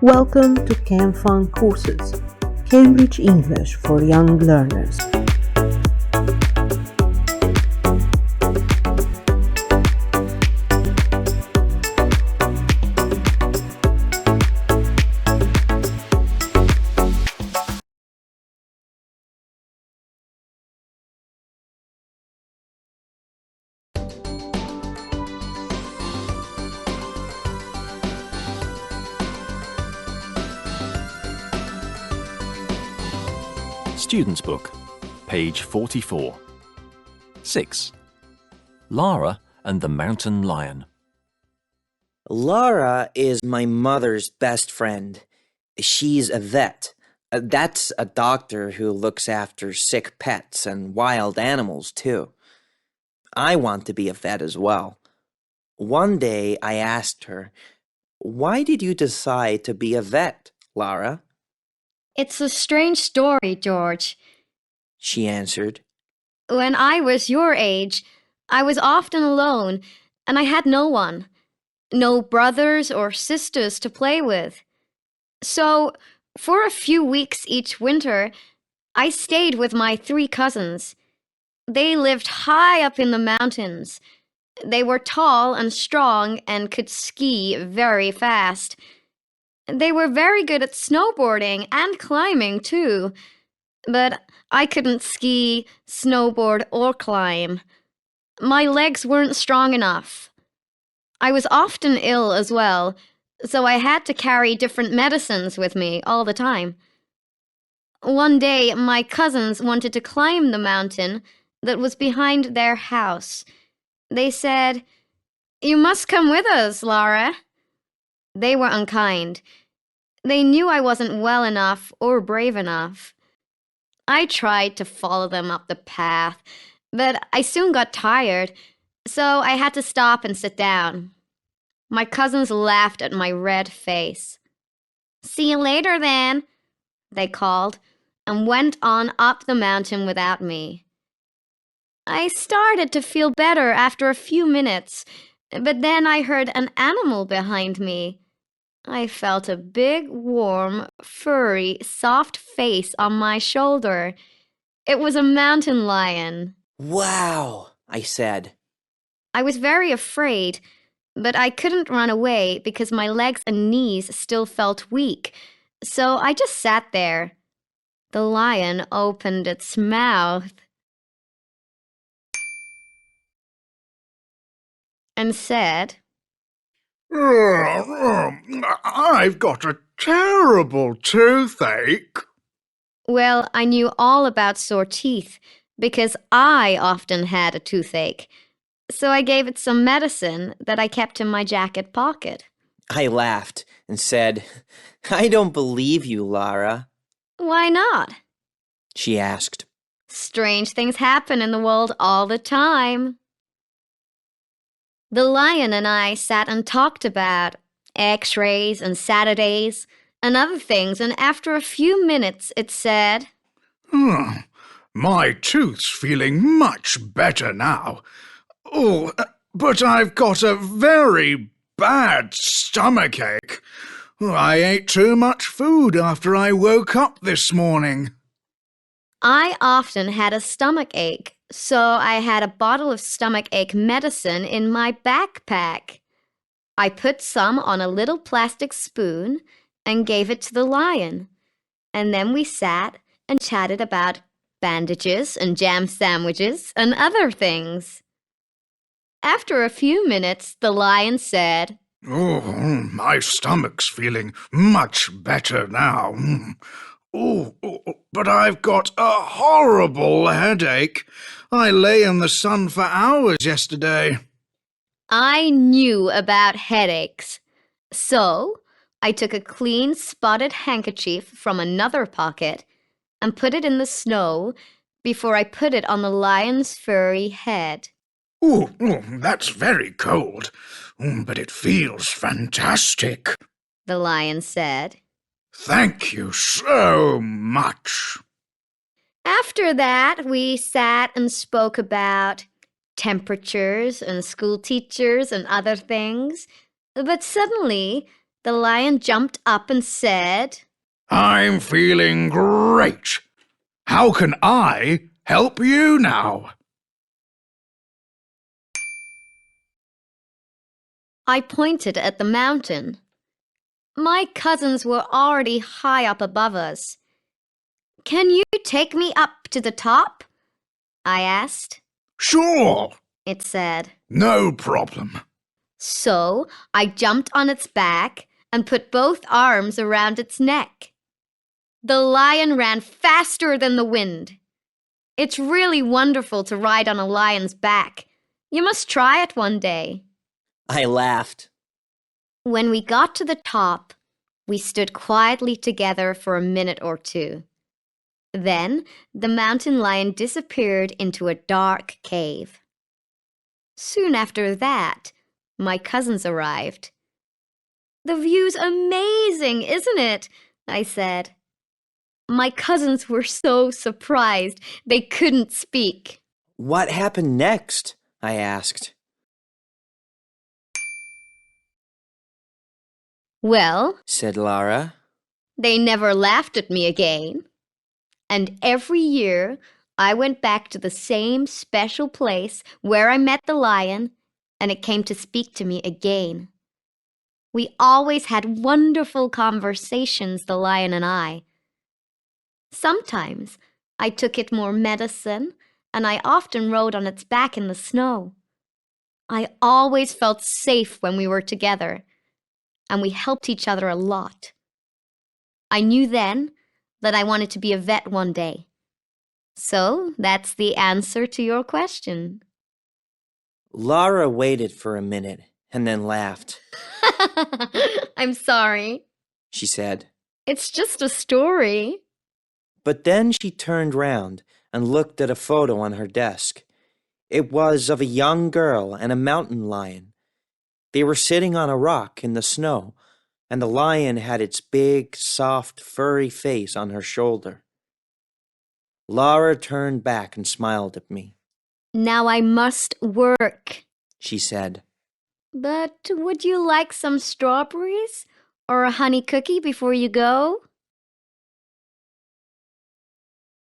Welcome to CamFun Courses, Cambridge English for Young Learners. Student's Book, page 44. 6. Lara and the Mountain Lion. Lara is my mother's best friend. She's a vet. That's a doctor who looks after sick pets and wild animals, too. I want to be a vet as well. One day I asked her, "Why did you decide to be a vet, Lara?" "It's a strange story, George," she answered. "When I was your age, I was often alone, and I had no one. No brothers or sisters to play with. So, for a few weeks each winter, I stayed with my 3 cousins. They lived high up in the mountains. They were tall and strong and could ski very fast. They were very good at snowboarding and climbing, too. But I couldn't ski, snowboard, or climb. My legs weren't strong enough. I was often ill as well, so I had to carry different medicines with me all the time. One day, my cousins wanted to climb the mountain that was behind their house. They said, "You must come with us, Lara." They were unkind. They knew I wasn't well enough or brave enough. I tried to follow them up the path, but I soon got tired, so I had to stop and sit down. My cousins laughed at my red face. "See you later, then," they called, and went on up the mountain without me. I started to feel better after a few minutes, but then I heard an animal behind me. I felt a big, warm, furry, soft face on my shoulder. It was a mountain lion. "Wow," I said. I was very afraid, but I couldn't run away because my legs and knees still felt weak, so I just sat there. The lion opened its mouth and said, "I've got a terrible toothache." Well, I knew all about sore teeth because I often had a toothache, so I gave it some medicine that I kept in my jacket pocket. I laughed and said, "I don't believe you, Lara." "Why not?" she asked. "Strange things happen in the world all the time." The lion and I sat and talked about X-rays and Saturdays and other things, and after a few minutes it said, My tooth's feeling much better now. Oh, but I've got a very bad stomachache. I ate too much food after I woke up this morning." I often had a stomach ache, so I had a bottle of stomach ache medicine in my backpack. I put some on a little plastic spoon and gave it to the lion, and then we sat and chatted about bandages and jam sandwiches and other things. After a few minutes, the lion said, "Oh, my stomach's feeling much better now. But I've got a horrible headache. I lay in the sun for hours yesterday." I knew about headaches, so I took a clean spotted handkerchief from another pocket and put it in the snow before I put it on the lion's furry head. That's very cold, but it feels fantastic," the lion said. "Thank you so much." After that, we sat and spoke about temperatures and school teachers and other things. But suddenly, The lion jumped up and said, I'm feeling great. How can I help you now? I pointed at the mountain. My cousins were already high up above us. Can you take me up to the top? I asked. Sure, It said. no problem. So I jumped on its back and put both arms around its neck. The lion ran faster than the wind. It's really wonderful to ride on a lion's back. You must try it one day. I laughed. When we got to the top, we stood quietly together for a minute or two. Then the mountain lion disappeared into a dark cave. Soon after that, my cousins arrived. The view's amazing, isn't it? I said. My cousins were so surprised they couldn't speak. What happened next? I asked. Well, Said Lara. they never laughed at me again. And every year, I went back to the same special place where I met the lion, and it came to speak to me again. We always had wonderful conversations, the lion and I. Sometimes I took it more medicine, and I often rode on its back in the snow. I always felt safe when we were together, and we helped each other a lot. I knew then that I wanted to be a vet one day. So that's the answer to your question. Lara waited for a minute and then laughed. I'm sorry. She said. It's just a story. But then she turned round and looked at a photo on her desk. It was of a young girl and a mountain lion. They were sitting on a rock in the snow, and the lion had its big, soft, furry face on her shoulder. Lara turned back and smiled at me. Now I must work, She said. But would you like some strawberries or a honey cookie before you go?